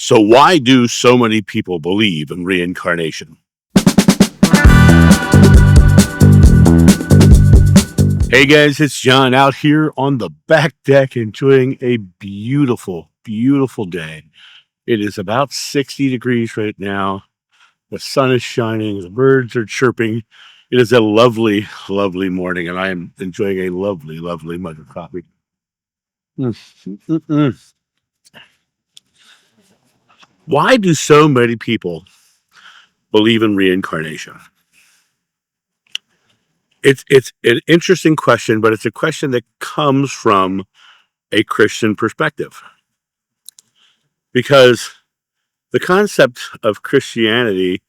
So why do so many people believe in reincarnation? Hey guys, it's John out here on the back deck enjoying a beautiful, beautiful day. It is about 60 degrees right now. The sun is shining, the birds are chirping. It is a lovely, lovely morning, and I am enjoying a lovely, lovely mug of coffee. Mm. Why do so many people believe in reincarnation? It's an interesting question, but it's a question that comes from a Christian perspective. Because the concept of Christianity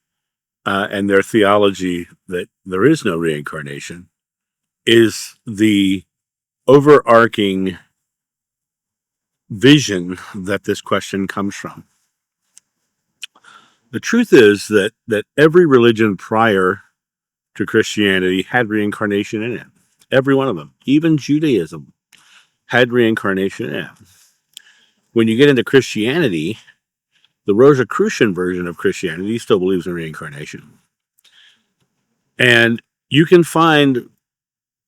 and their theology that there is no reincarnation is the overarching vision that this question comes from. The truth is that every religion prior to Christianity had reincarnation in it. Every one of them, even Judaism, had reincarnation in it. When you get into Christianity, the Rosicrucian version of Christianity still believes in reincarnation. And you can find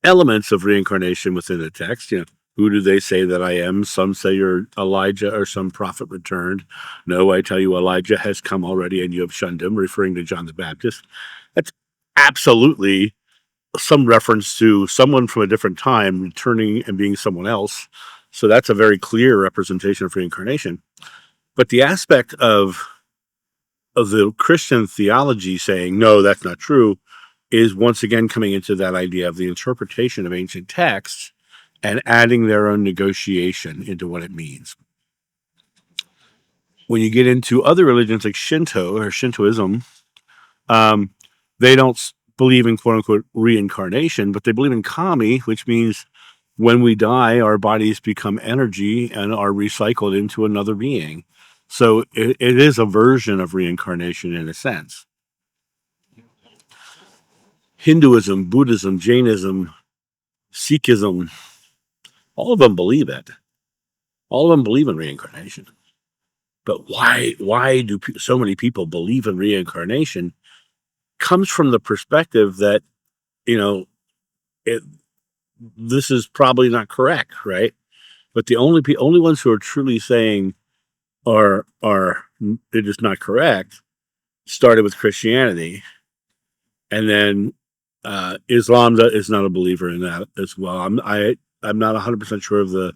elements of reincarnation within the text. Who do they say that I am? Some say you're Elijah or some prophet returned. No, I tell you, Elijah has come already and you have shunned him, referring to John the Baptist. That's absolutely some reference to someone from a different time returning and being someone else. So that's a very clear representation of reincarnation. But the aspect of the Christian theology saying, no, that's not true, is once again coming into that idea of the interpretation of ancient texts and adding their own negotiation into what it means. When you get into other religions like Shinto or Shintoism, they don't believe in quote unquote reincarnation, but they believe in kami, which means when we die, our bodies become energy and are recycled into another being. So it is a version of reincarnation in a sense. Hinduism, Buddhism, Jainism, Sikhism, all of them believe it. All of them believe in reincarnation. But why do so many people believe in reincarnation comes from the perspective that, this is probably not correct, right? But the only ones who are truly saying are it is not correct started with Christianity, and then Islam is not a believer in that as well. I'm not 100% sure of the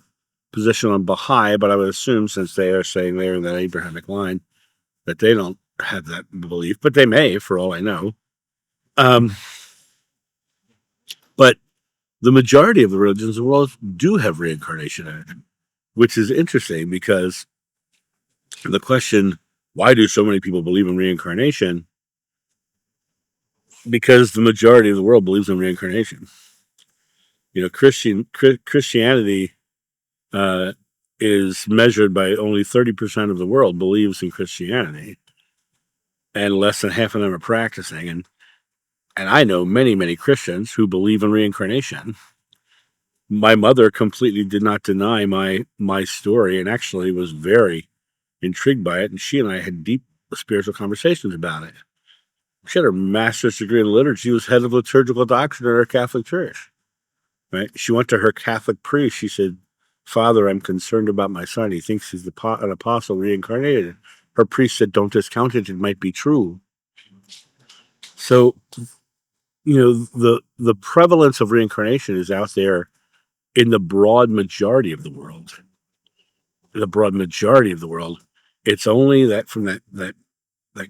position on Baha'i, but I would assume since they are saying they're in that Abrahamic line that they don't have that belief, but they may, for all I know. But the majority of the religions of the world do have reincarnation in it, which is interesting because the question, why do so many people believe in reincarnation? Because the majority of the world believes in reincarnation. Christianity is measured by only 30% of the world believes in Christianity, and less than half of them are practicing. And I know many, many Christians who believe in reincarnation. My mother completely did not deny my story and actually was very intrigued by it. And she and I had deep spiritual conversations about it. She had her master's degree in liturgy. She was head of liturgical doctrine at her Catholic church. Right? She went to her Catholic priest. She said, "Father, I'm concerned about my son. He thinks he's an apostle reincarnated." Her priest said, "Don't discount it. It might be true." So, the prevalence of reincarnation is out there in the broad majority of the world. The broad majority of the world. It's only that from that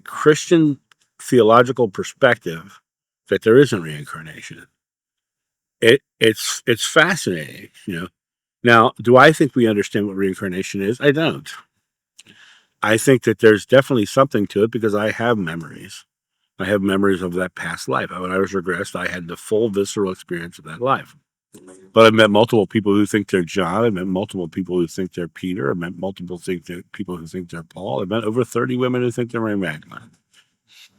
Christian theological perspective that there isn't reincarnation. It's fascinating, Now, do I think we understand what reincarnation is? I don't. I think that there's definitely something to it because I have memories. I have memories of that past life. When I was regressed, I had the full visceral experience of that life. But I've met multiple people who think they're John. I've met multiple people who think they're Peter. I've met multiple people who think they're Paul. I've met over 30 women who think they're Mary Magdalene.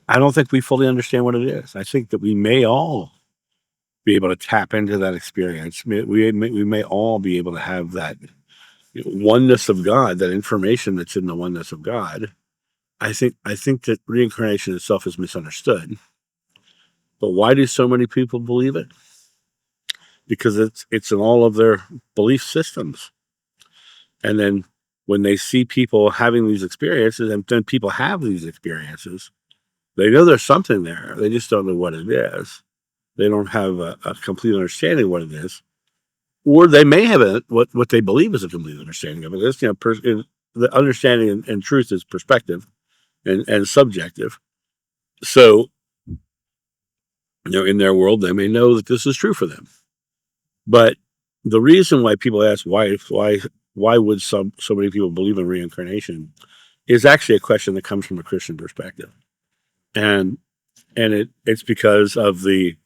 I don't think we fully understand what it is. I think that we may all be able to tap into that experience. We may all be able to have that oneness of God, that information that's in the oneness of God, I think that reincarnation itself is misunderstood. But why do so many people believe it? Because it's in all of their belief systems. And then when they see people having these experiences, and then people have these experiences, they know there's something there. They just don't know what it is. They don't have a complete understanding of what it is, or they may have what they believe is a complete understanding of it. It's, the understanding and truth is perspective and subjective. So, in their world, they may know that this is true for them. But the reason why people ask why would so many people believe in reincarnation is actually a question that comes from a Christian perspective, and it's because of the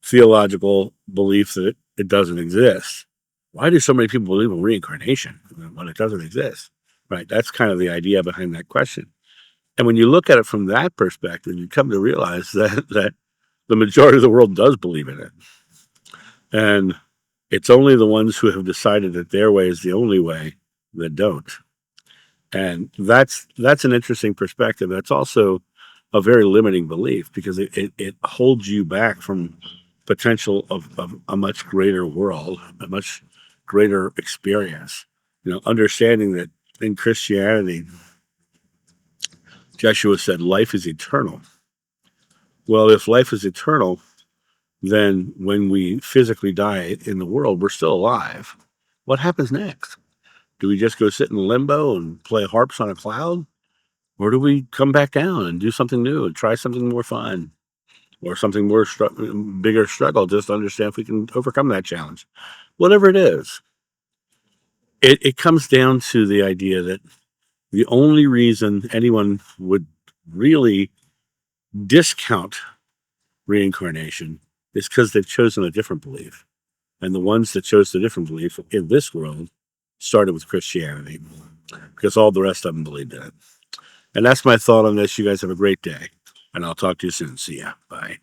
theological belief that it doesn't exist. Why do so many people believe in reincarnation when it doesn't exist? Right, that's kind of the idea behind that question. And when you look at it from that perspective, you come to realize that the majority of the world does believe in it, and it's only the ones who have decided that their way is the only way that don't. And that's an interesting perspective. That's also a very limiting belief because it holds you back from potential of a much greater world, a much greater experience. Understanding that in Christianity, Joshua said life is eternal. Well, if life is eternal, then when we physically die in the world, we're still alive. What happens next? Do we just go sit in limbo and play harps on a cloud? Or do we come back down and do something new and try something more fun or something more bigger struggle just to understand if we can overcome that challenge? Whatever it is, it comes down to the idea that the only reason anyone would really discount reincarnation is because they've chosen a different belief. And the ones that chose the different belief in this world started with Christianity because all the rest of them believed in it. And that's my thought on this. You guys have a great day, and I'll talk to you soon. See ya. Bye.